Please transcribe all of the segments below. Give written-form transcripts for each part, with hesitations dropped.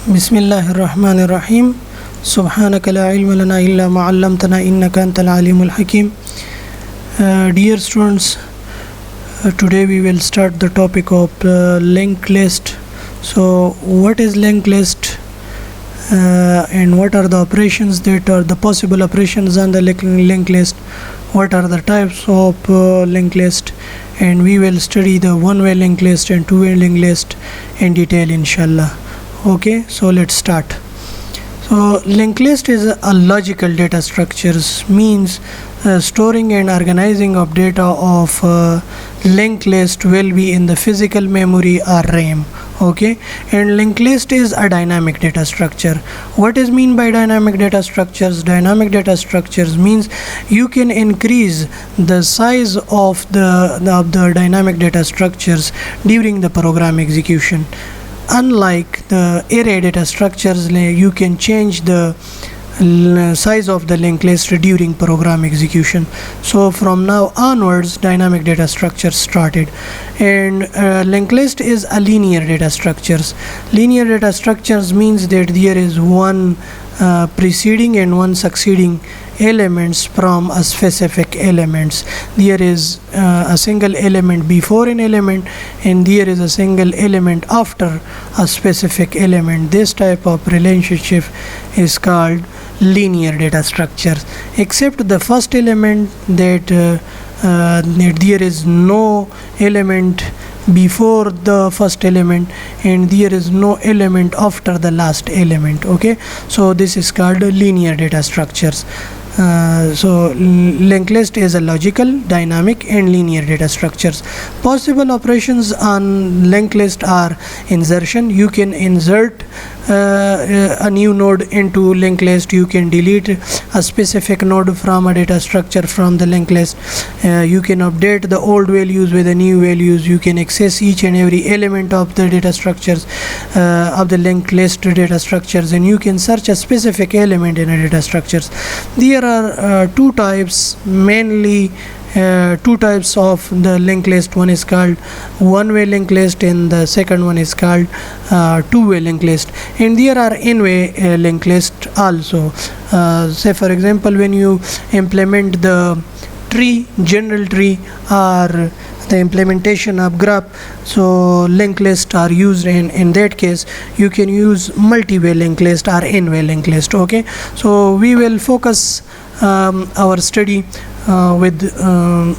Bismillahirrahmanirrahim. Subhanaka la ilma lana illa ma 'allamtana innaka antal alimul hakim. Dear students, today we will start the topic of linked list. So what is linked list and what are the operations that are the possible operations on the linked list? What are the types of linked list? And we will study the one-way linked list and two-way linked list in detail, inshallah. Okay, so let's start. So linked list is a logical data structures, means storing and organizing of data of linked list will be in the physical memory or RAM. Okay, and linked list is a dynamic data structure. What is mean by dynamic data structures? Dynamic data structures means you can increase the size of the dynamic data structures during the program execution. Unlike the array data structures, you can change the size of the linked list during program execution. So from now onwards, dynamic data structures started, and linked list is a linear data structures. Linear data structures means that there is one preceding and one succeeding elements from a specific elements. There is a single element before an element, and there is a single element after a specific element. This type of relationship is called linear data structures, except the first element that there is no element before the first element and there is no element after the last element. Okay, so this is called linear data structures. So linked list is a logical, dynamic and linear data structures. Possible operations on linked list are insertion. You can insert a new node into linked list. You can delete a specific node from a data structure from the linked list. You can update the old values with the new values. You can access each and every element of the data structures of the linked list data structures, and you can search a specific element in a data structures. There are two types, mainly two types of the linked list. One is called one-way linked list and the second one is called two-way linked list, and there are n-way linked list also. Say for example, when you implement the tree, general tree, or the implementation of graph, so linked list are used. In that case you can use multi-way linked list or n-way linked list. Okay, so we will focus our study with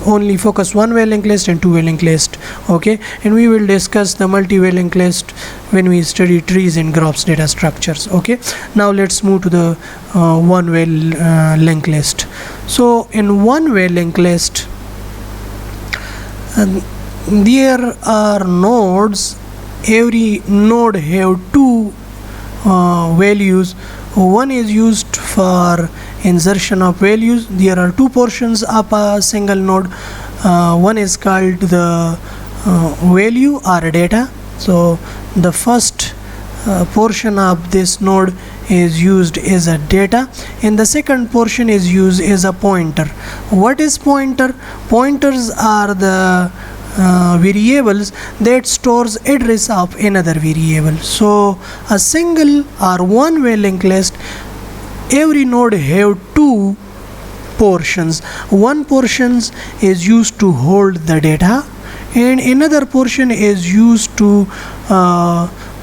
only focus one-way linked list and two-way linked list. Okay, and we will discuss the multi-way linked list when we study trees and graphs data structures. Okay, now let's move to the one-way linked list. So in one-way linked list, there are nodes. Every node have two values. One is used for insertion of values. There are two portions of a single node. One is called the value or data. So the first portion of this node is used as a data, and the second portion is used as a pointer. What is pointer? Pointers are the variables that stores address of another variable. So a single or one-way linked list, every node have two portions. One portion is used to hold the data, and another portion is used to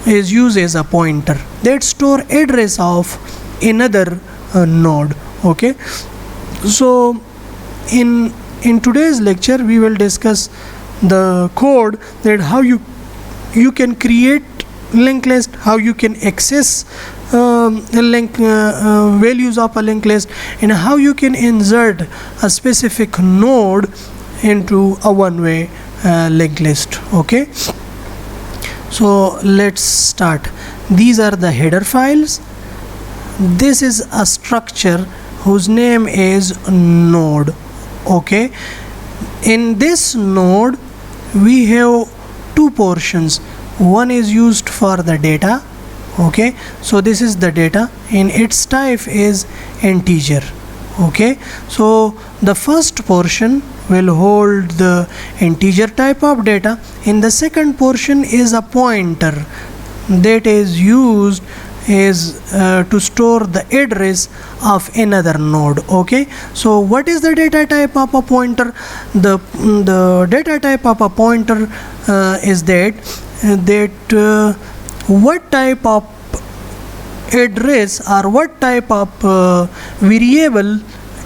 is used as a pointer that store address of another node. Okay, so in today's lecture we will discuss the code that how you can create linked list, how you can access values of a linked list, and how you can insert a specific node into a one-way linked list. Okay, so let's start. These are the header files. This is a structure whose name is node. Okay, in this node we have two portions. One is used for the data. Okay, so this is the data and its type is integer. Okay, so the first portion will hold the integer type of data, and the second portion is a pointer that is used is to store the address of another node. Okay, so what is the data type of a pointer? The data type of a pointer is that what type of address or what type of variable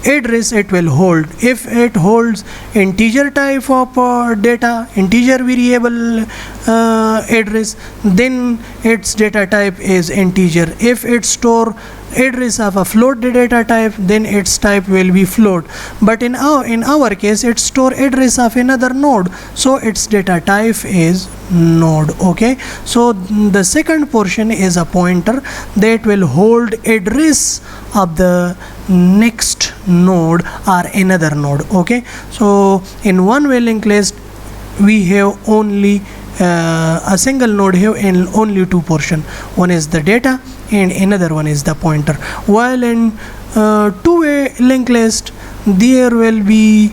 address it will hold. If it holds integer type of data, integer variable address, then its data type is integer. If it store address of a float data type, then its type will be float. But in our case, it store address of another node, so its data type is node. Okay, so the second portion is a pointer that will hold address of the next node or another node. Okay, so in one way linked list we have only a single node have in only two portion. One is the data and another one is the pointer. While in two-way linked list there will be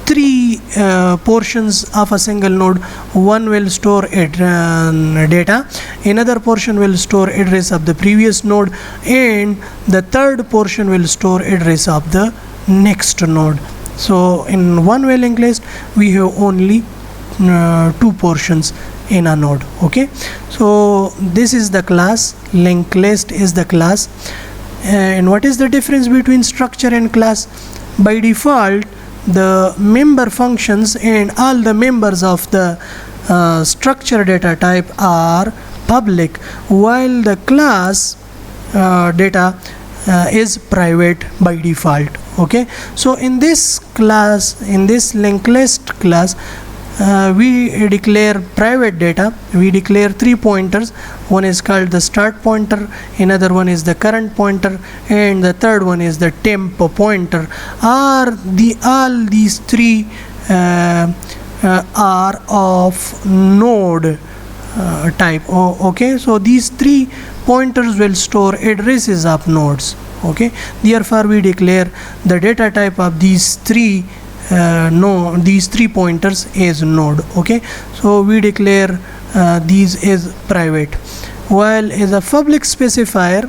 three portions of a single node. One will store data, another portion will store address of the previous node, and the third portion will store address of the next node. So in one way linked list we have only two portions in a node. Okay, so this is the class. Linked list is the class. And what is the difference between structure and class? By default, the member functions and all the members of the structure data type are public, while the class data is private by default. Okay, so in this class, in this linked list class, we declare private data. We declare three pointers. One is called the start pointer, another one is the current pointer, and the third one is the temp pointer. All these three are of node type. Okay, so these three pointers will store addresses of nodes. Okay, therefore we declare the data type of these three these three pointers is node. Okay, so we declare these is private. While as a public specifier,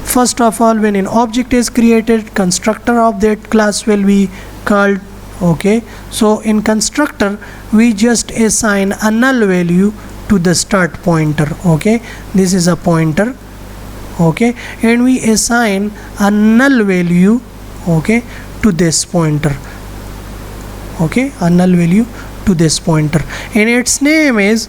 first of all, when an object is created, constructor of that class will be called. Okay, so in constructor we just assign a null value to the start pointer. Okay, this is a pointer. Okay, and we assign a null value, okay, to this pointer. Okay, a null value to this pointer, and its name is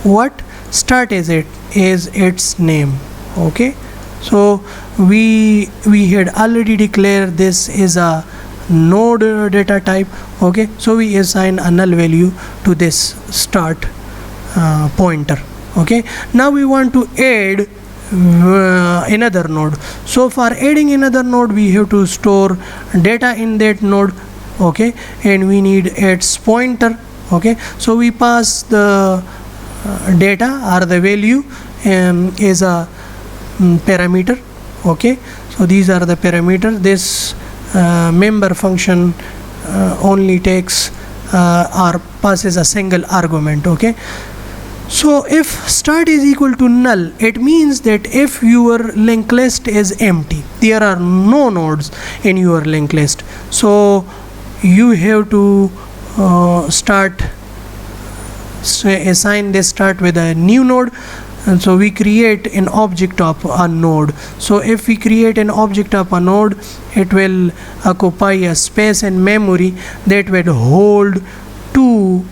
what? Start is its name. Okay, so we had already declared this is a node data type. Okay, so we assign a null value to this start pointer. Okay, now we want to add another node. So for adding another node we have to store data in that node. Okay, and we need its pointer. Okay, so we pass the data or the value is a parameter. Okay, so these are the parameters. This member function only takes or passes a single argument. Okay, so if start is equal to null, it means that if your linked list is empty, there are no nodes in your linked list, so you have to assign this start with a new node. And so we create an object of a node. So if we create an object of a node, it will occupy a space and memory that will hold two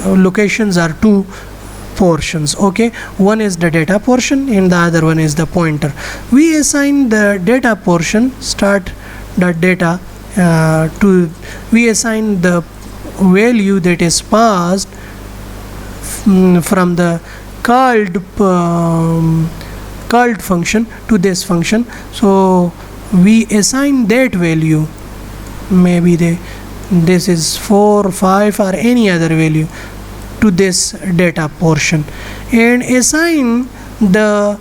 locations or two portions. Okay, one is the data portion and the other one is the pointer. We assign the data portion start.data we assign the value that is passed from the called function to this function. So we assign that value, maybe this is 4, 5 or any other value, to this data portion, and assign the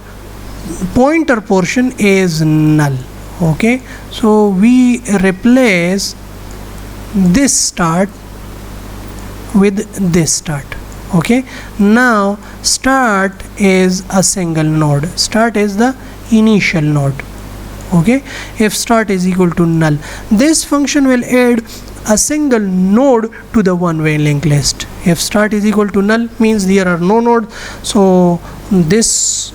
pointer portion is null. Okay, so we replace this start with this start. Okay, now start is a single node. Start is the initial node. Okay, if start is equal to null, this function will add a single node to the one-way linked list. If start is equal to null means there are no nodes, so this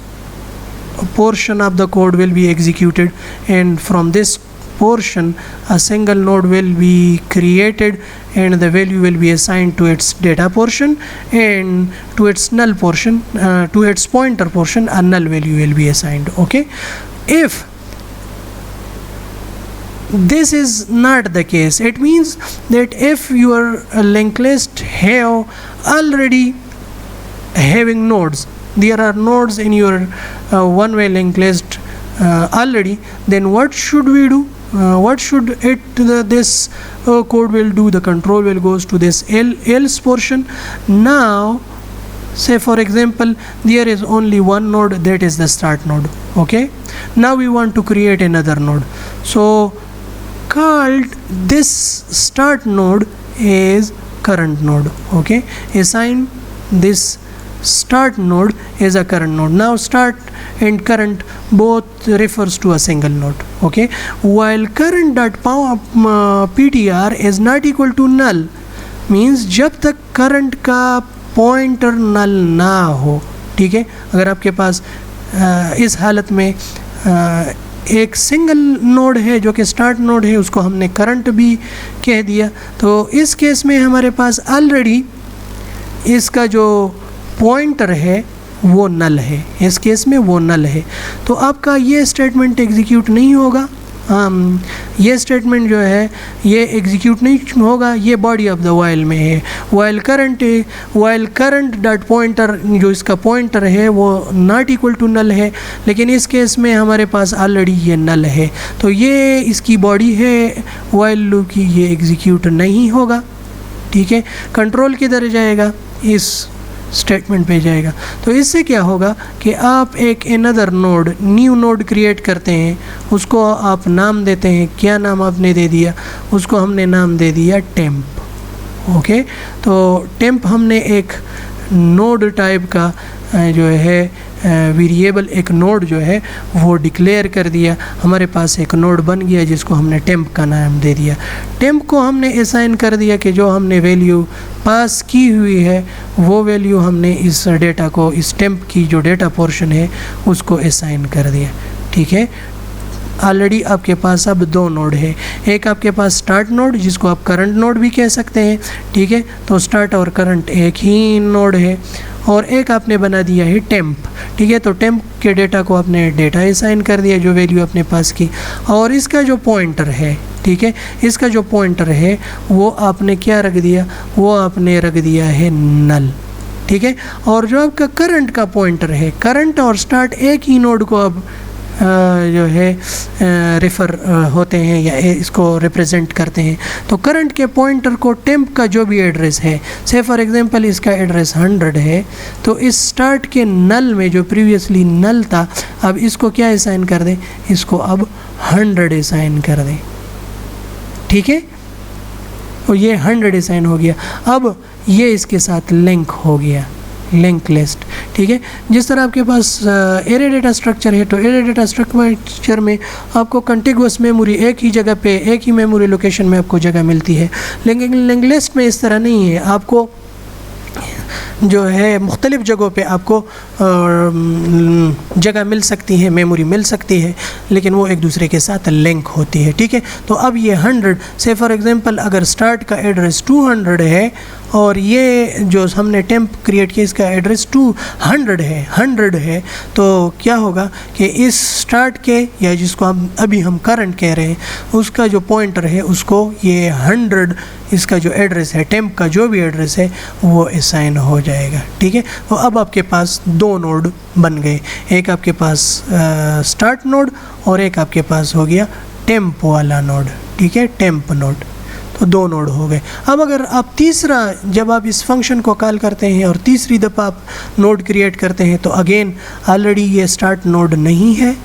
portion of the code will be executed, and from this portion a single node will be created and the value will be assigned to its data portion, and to its null portion, to its pointer portion, a null value will be assigned. Okay, if this is not the case, it means that if your linked list have already having nodes, there are nodes in your one-way linked list already, then what should we do? What should this code will do? The control will goes to this else portion. Now say for example there is only one node, that is the start node. Okay, now we want to create another node, so called this start node is current node. Okay, assign this start node is a current node. Now start and current both refers to a single node. Okay, while current.ptr is not equal to null means जब तक current का pointer नल ना हो. ठीक है, अगर आपके पास इस हालत में एक सिंगल नोड है जो कि स्टार्ट नोड है, उसको हमने करंट भी कह दिया, तो इस केस में हमारे पास ऑलरेडी इसका जो पॉइंटर है वो नल है. इस केस में वो नल है, तो आपका ये स्टेटमेंट एग्जीक्यूट नहीं होगा. ये स्टेटमेंट जो है ये एग्जीक्यूट नहीं होगा, ये बॉडी ऑफ द वाइल में है. वाइल करंट डॉट पॉइंटर, जो इसका पॉइंटर है वो नॉट इक्वल टू नल है, लेकिन इस केस में हमारे पास ऑलरेडी ये नल है, तो ये इसकी बॉडी है वाइल लूप की, ये एग्जीक्यूट नहीं होगा. ठीक है, कंट्रोल किधर जाएगा? इस स्टेटमेंट पे जाएगा. तो इससे क्या होगा कि आप एक another node, new node create करते हैं, उसको आप नाम देते हैं. क्या नाम आपने दे दिया? उसको हमने नाम दे दिया टेम्प. ओके, तो टेम्प हमने एक नोड टाइप का जो है वेरिएबल, एक नोड जो है वो डिक्लेयर कर दिया. हमारे पास एक नोड बन गया जिसको हमने टेम्प का नाम दे दिया. टेम्प को हमने असाइन कर दिया कि जो हमने वैल्यू पास की हुई है वो वैल्यू हमने इस डेटा को, इस टेम्प की जो डेटा पोर्शन है उसको असाइन कर दिया. ठीक है, ऑलरेडी आपके पास अब दो नोड है. एक आपके पास स्टार्ट नोड जिसको आप करंट नोड भी कह सकते हैं. ठीक है, तो स्टार्ट और करंट एक ही नोड है, और एक आपने बना दिया है टेम्प. ठीक है, तो टेम्प के डेटा को आपने डेटा असाइन कर दिया, जो वैल्यू अपने पास की, और इसका जो पॉइंटर है, ठीक है, इसका जो पॉइंटर है वो आपने क्या रख दिया? वो आपने रख दिया है नल. ठीक है, और जो आपका करंट का पॉइंटर है, करंट और स्टार्ट एक ही नोड को अब जो है रेफ़र होते हैं या इसको रिप्रेजेंट करते हैं. तो करंट के पॉइंटर को टेम्प का जो भी एड्रेस है, से फॉर एग्जांपल इसका एड्रेस 100 है, तो इस स्टार्ट के नल में जो प्रीवियसली नल था, अब इसको क्या असाइन कर दें? इसको अब 100 असाइन कर दें. ठीक है, और ये 100 असाइन हो गया. अब ये इसके साथ लिंक हो गया, लिंक लिस्ट. ठीक है, जिस तरह आपके पास एरे डेटा स्ट्रक्चर है, तो एरे डेटा स्ट्रक्चर में आपको कंटिगुअस मेमोरी एक ही जगह पे, एक ही मेमोरी लोकेशन में आपको जगह मिलती है, लेकिन लिंक लिस्ट में इस तरह नहीं है. आपको जो है मुख्तलिफ़ जगहों पे आपको जगह मिल सकती है, मेमोरी मिल सकती है, लेकिन वो एक दूसरे के साथ लिंक होती है. ठीक है, तो अब ये 100 से फॉर एग्जांपल अगर स्टार्ट का एड्रेस 200 है और ये जो हमने टेम्प क्रिएट किया इसका एड्रेस 200 है, 100 है, तो क्या होगा कि इस स्टार्ट के, या जिसको अभी हम करंट कह रहे हैं, उसका जो पॉइंटर है उसको ये 100, इसका जो एड्रेस है, टेम्प का जो भी एड्रेस है, वो असाइन हो जाएगा. ठीक है, तो अब आपके पास दो नोड बन गए, एक आपके पास स्टार्ट नोड और एक आपके पास हो गया टेम्प वाला नोड. ठीक है, टेम्प नोड, तो दो नोड हो गए. अब अगर आप तीसरा, जब आप इस फंक्शन को कॉल करते हैं और तीसरी दफ़ा आप नोड क्रिएट करते हैं, तो अगेन ऑलरेडी ये स्टार्ट नोड नहीं है,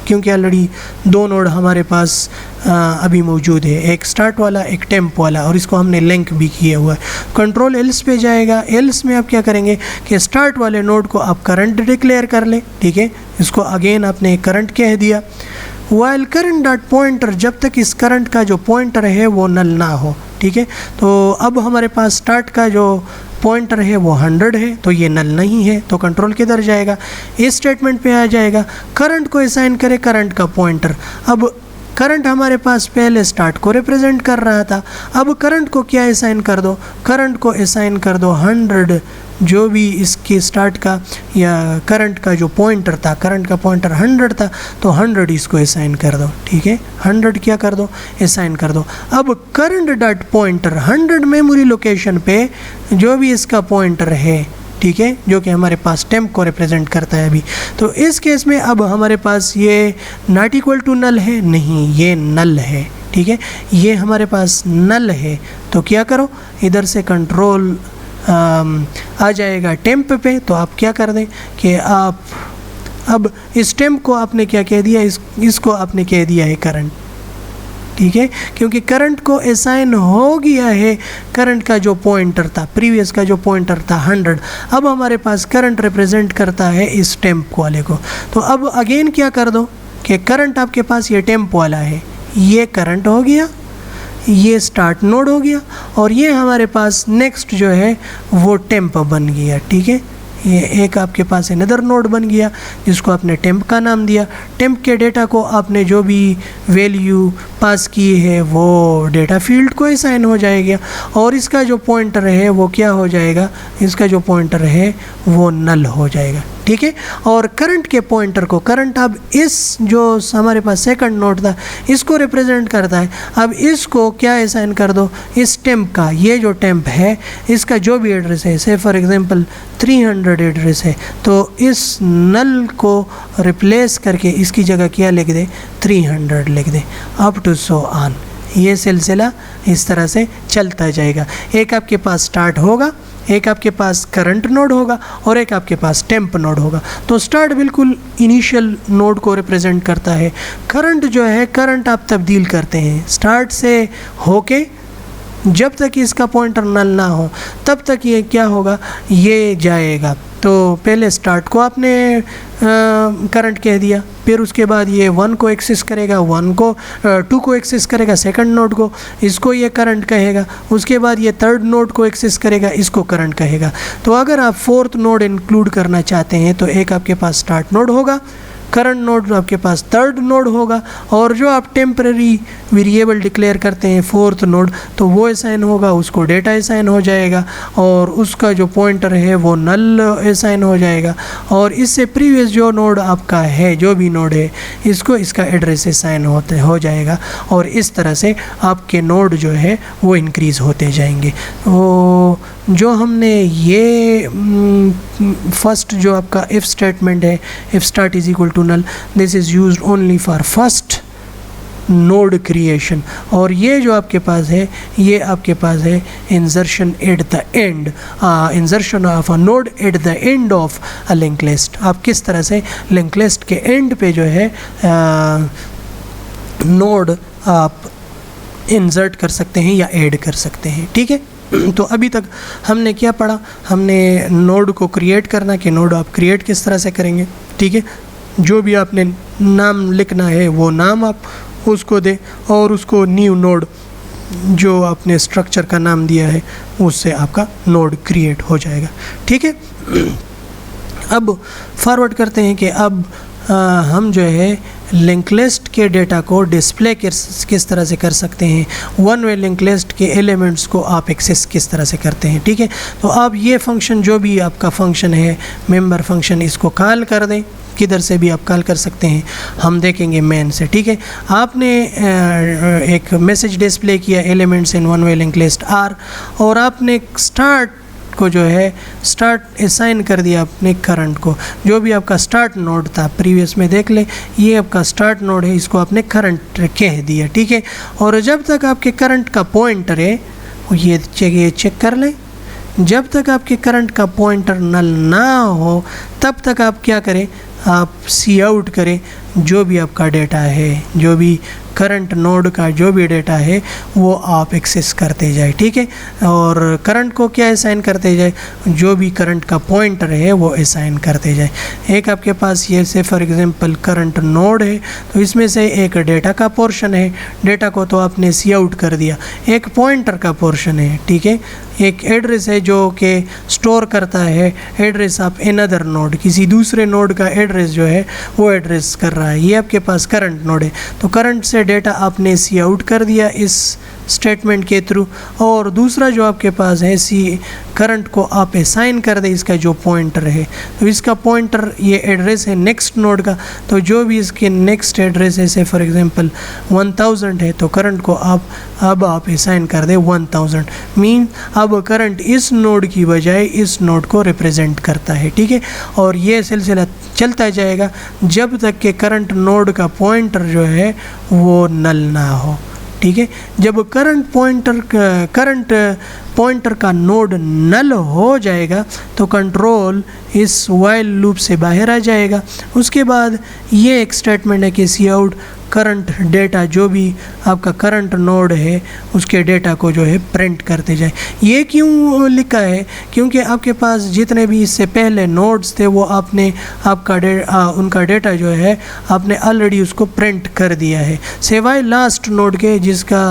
क्योंकि ऑलरेडी दो नोड हमारे पास अभी मौजूद है, एक स्टार्ट वाला एक टेम्प वाला, और इसको हमने लिंक भी किया हुआ है। कंट्रोल एल्स पे जाएगा। एल्स में आप क्या करेंगे कि स्टार्ट वाले नोड को आप करंट डिक्लेयर कर ले, ठीक है, इसको अगेन आपने करंट कह दिया। वाइल करंट डॉट पॉइंटर, जब तक इस करंट का जो पॉइंटर है वो नल ना हो, ठीक है। तो अब हमारे पास स्टार्ट का जो पॉइंटर है वो 100 है, तो ये नल नहीं है, तो कंट्रोल किधर जाएगा, इस स्टेटमेंट पे आ जाएगा। करंट को असाइन करे करंट का पॉइंटर। अब करंट हमारे पास पहले स्टार्ट को रिप्रेजेंट कर रहा था, अब करंट को क्या असाइन कर दो, करंट को असाइन कर दो 100, जो भी इसके स्टार्ट का या करंट का जो पॉइंटर था, करंट का पॉइंटर 100 था, तो 100 इसको असाइन कर दो, ठीक है, 100 क्या कर दो, असाइन कर दो। अब current dot pointer 100 memory location पे जो भी इसका पॉइंटर है, ठीक है, जो कि हमारे पास टेम्प को रिप्रेजेंट करता है अभी, तो इस केस में अब हमारे पास ये नॉट इक्वल टू नल है, नहीं ये नल है, ठीक है, ये हमारे पास नल है। तो क्या करो, इधर से कंट्रोल आ जाएगा टेम्प पे, तो आप क्या कर दें कि आप अब इस टेम्प को आपने क्या कह दिया, इसको आपने कह दिया है करंट, ठीक है, क्योंकि करंट को असाइन हो गया है करंट का जो पॉइंटर था, प्रीवियस का जो पॉइंटर था 100, अब हमारे पास करंट रिप्रेजेंट करता है इस टेम्प वाले को। तो अब अगेन क्या कर दो कि करंट आपके पास ये टेम्प वाला है, ये करंट हो गया, ये स्टार्ट नोड हो गया, और ये हमारे पास नेक्स्ट जो है वो टेम्प बन गया, ठीक है, ये एक आपके पास अनदर नोड बन गया जिसको आपने टेम्प का नाम दिया। टेम्प के डेटा को आपने जो भी वैल्यू पास की है वो डेटा फील्ड को असाइन हो जाएगा, और इसका जो पॉइंटर है वो क्या हो जाएगा, इसका जो पॉइंटर है वो नल हो जाएगा, ठीक है। और करंट के पॉइंटर को, करंट अब इस जो हमारे पास सेकंड नोड था इसको रिप्रेजेंट करता है, अब इसको क्या असाइन कर दो, इस टेम्प का, ये जो टेम्प है इसका जो भी एड्रेस है, से फॉर एग्जांपल 300 एड्रेस है, तो इस नल को रिप्लेस करके इसकी जगह क्या लिख दे, 300 लिख दे, अप टू सो ऑन। ये सिलसिला इस तरह से चलता जाएगा। एक आपके पास स्टार्ट होगा, एक आपके पास करंट नोड होगा, और एक आपके पास टेम्प नोड होगा। तो स्टार्ट बिल्कुल इनिशियल नोड को रिप्रेजेंट करता है, करंट जो है करंट आप तब्दील करते हैं स्टार्ट से होके, जब तक इसका पॉइंटर नल ना हो तब तक ये क्या होगा, ये जाएगा। तो पहले स्टार्ट को आपने करंट कह दिया, फिर उसके बाद ये 1 को एक्सेस करेगा, 2 को एक्सेस करेगा सेकंड नोड को, इसको ये करंट कहेगा, उसके बाद ये थर्ड नोड को एक्सेस करेगा, इसको करंट कहेगा। तो अगर आप फोर्थ नोड इंक्लूड करना चाहते हैं तो एक आपके पास स्टार्ट नोड होगा, करंट नोड आपके पास थर्ड नोड होगा, और जो आप टेम्पररी वेरिएबल डिक्लेयर करते हैं फोर्थ नोड, तो वो असाइन होगा, उसको डेटा असाइन हो जाएगा, और उसका जो पॉइंटर है वो नल असाइन हो जाएगा, और इससे प्रीवियस जो नोड आपका है, जो भी नोड है, इसको इसका एड्रेस असाइन हो जाएगा, और इस तरह से आपके नोड जो है वो इंक्रीज़ होते जाएंगे। तो जो हमने ये फर्स्ट जो आपका इफ़ स्टेटमेंट है, if start is equal to null, this is used only for first node creation, और ये जो आपके पास है ये आपके पास है insertion at the end, insertion of a node at the end of a link list. आप किस तरह से लिंक लिस्ट के एंड पे जो है नोड आप इंसर्ट कर सकते हैं या ऐड कर सकते हैं, ठीक है। तो अभी तक हमने क्या पढ़ा, हमने नोड को क्रिएट करना कि नोड आप क्रिएट किस तरह से करेंगे, ठीक है, जो भी आपने नाम लिखना है वो नाम आप उसको दें, और उसको न्यू नोड जो आपने स्ट्रक्चर का नाम दिया है उससे आपका नोड क्रिएट हो जाएगा, ठीक है। अब फॉरवर्ड करते हैं कि अब हम जो है लिंक लिस्ट के डेटा को डिस्प्ले किस तरह से कर सकते हैं, वन वे लिंक लिस्ट के एलिमेंट्स को आप एक्सेस किस तरह से करते हैं, ठीक है। तो आप ये फंक्शन जो भी आपका फंक्शन है मेंबर फंक्शन, इसको कॉल कर दें, किधर से भी आप कॉल कर सकते हैं, हम देखेंगे मेन से, ठीक है। आपने एक मैसेज डिस्प्ले किया elements in one way link list are, और आपने स्टार्ट को जो है स्टार्ट असाइन कर दिया अपने करंट को, जो भी आपका स्टार्ट नोड था प्रीवियस में देख ले, ये आपका स्टार्ट नोड है, इसको आपने करंट कह दिया, ठीक है। और जब तक आपके करंट का पॉइंटर है ये चेक कर लें, जब तक आपके करंट का पॉइंटर नल ना हो तब तक आप क्या करें, आप सी आउट करें जो भी आपका डेटा है, जो भी करंट नोड का जो भी डेटा है वो आप एक्सेस करते जाए, ठीक है। और करंट को क्या असाइन करते जाए, जो भी करंट का पॉइंटर है वो असाइन करते जाए। एक आपके पास ये से फॉर एग्जांपल करंट नोड है, तो इसमें से एक डेटा का पोर्शन है, डेटा को तो आपने सी आउट कर दिया, एक पॉइंटर का पोर्शन है, ठीक है। एक एड्रेस है जो कि स्टोर करता है एड्रेस ऑफ अनदर नोड, किसी दूसरे नोड का एड्रेस जो है वो एड्रेस कर रहा है, ये आपके पास करंट नोड है। तो करंट से डेटा आपने सी आउट कर दिया इस स्टेटमेंट के थ्रू, और दूसरा जो आपके पास है सी करंट को आप असाइन कर दे इसका जो पॉइंटर है, तो इसका पॉइंटर ये एड्रेस है नेक्स्ट नोड का, तो जो भी इसके नेक्स्ट एड्रेस है से फॉर एग्जांपल 1000 है, तो करंट को अब आप असाइन कर दे 1000, मीन अब करंट इस नोड की बजाय इस नोड को रिप्रेजेंट करता है, ठीक है। और ये सिलसिला चलता जाएगा जब तक कि करंट नोड का पॉइंटर जो है वो नल ना हो, ठीक है। जब करंट पॉइंटर का नोड नल हो जाएगा तो कंट्रोल इस वाइल लूप से बाहर आ जाएगा। उसके बाद ये एक स्टेटमेंट है कि सी आउट करंट डेटा, जो भी आपका करंट नोड है उसके डेटा को जो है प्रिंट करते जाए। ये क्यों लिखा है, क्योंकि आपके पास जितने भी इससे पहले नोड्स थे वो आपने उनका डेटा जो है आपने ऑलरेडी उसको प्रिंट कर दिया है, सिवाय लास्ट नोड के जिसका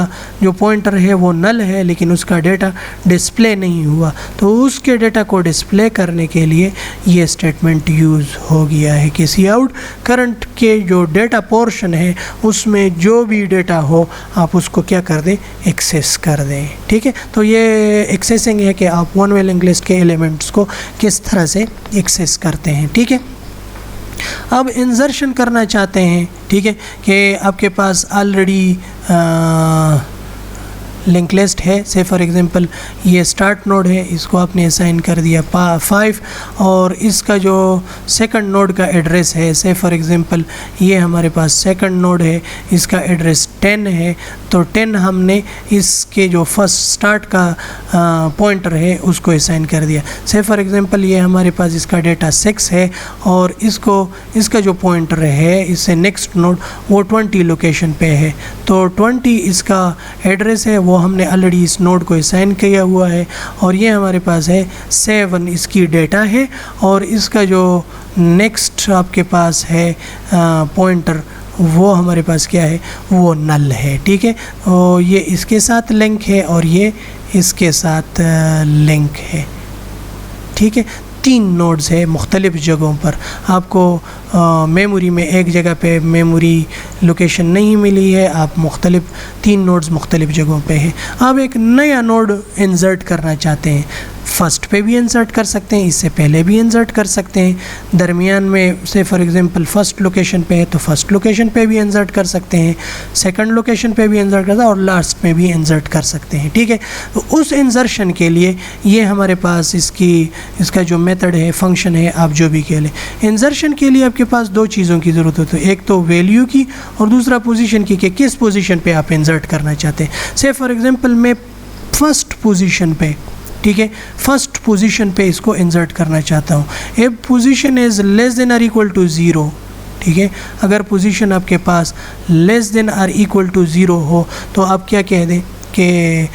जो पॉइंटर है वो नल है लेकिन उसका डेटा डिस्प्ले नहीं हुआ, तो उसके डेटा को डिस्प्ले करने के लिए ये स्टेटमेंट यूज़ हो गया है कि सी आउट करंट के जो डेटा पोर्शन है उसमें जो भी डेटा हो आप उसको क्या कर दें, एक्सेस कर दें, ठीक है। तो ये एक्सेसिंग है कि आप वन वे लिंक लिस्ट के एलिमेंट्स को किस तरह से एक्सेस करते हैं, ठीक है। अब इंसर्शन करना चाहते हैं, ठीक है, कि आपके पास ऑलरेडी लिंक लिस्ट है, से फॉर एग्जांपल ये स्टार्ट नोड है, इसको आपने असाइन कर दिया 5, और इसका जो सेकंड नोड का एड्रेस है, से फॉर एग्जांपल ये हमारे पास सेकंड नोड है, इसका एड्रेस 10 है, तो 10 हमने इसके जो फर्स्ट स्टार्ट का पॉइंटर है उसको असाइन कर दिया। से फॉर एग्जांपल ये हमारे पास इसका डेटा 6 है और इसका जो पॉइंटर है इससे नेक्स्ट नोड वो 20 लोकेशन पे है, तो 20 इसका एड्रेस है, वो हमने ऑलरेडी इस नोड को असाइन किया हुआ है, और ये हमारे पास है 7 इसकी डेटा है, और इसका जो नेक्स्ट आपके पास है पॉइंटर वो हमारे पास क्या है, वो नल है, ठीक है। और ये इसके साथ लिंक है और ये इसके साथ लिंक है, ठीक है। 3 नोड्स है मुख्तलिफ़ जगहों पर, आपको मेमोरी में एक जगह पे मेमोरी लोकेशन नहीं मिली है, आप मुख्तलिफ़ 3 नोड्स मुख्तलिफ़ जगहों पे है। आप एक नया नोड इंसर्ट करना चाहते हैं, फर्स्ट पे भी इंसर्ट कर सकते हैं, इससे पहले भी इंसर्ट कर सकते हैं, दरमियान में से फॉर एग्जांपल फर्स्ट लोकेशन पे है तो फर्स्ट लोकेशन पे भी इंसर्ट कर सकते हैं, सेकंड लोकेशन पे भी इंसर्ट कर सकते हैं और लास्ट में भी इंसर्ट कर सकते हैं, ठीक है। तो उस इंसर्शन के लिए ये हमारे पास इसका जो मेथड है, फंक्शन है, आप जो भी कह लें। इंसर्शन के लिए आपके पास 2 चीज़ों की ज़रूरत होती है, एक तो वैल्यू की और दूसरा पोजीशन की, कि किस पोजीशन पे आप इंसर्ट करना चाहते हैं। से फॉर एग्जांपल मैं फर्स्ट पोजीशन पे, ठीक है, फर्स्ट पोजीशन पे इसको इंसर्ट करना चाहता हूँ। If position is less than or equal to 0, ठीक है, अगर पोजीशन आपके पास less than or equal to 0 हो तो आप क्या कह दें कि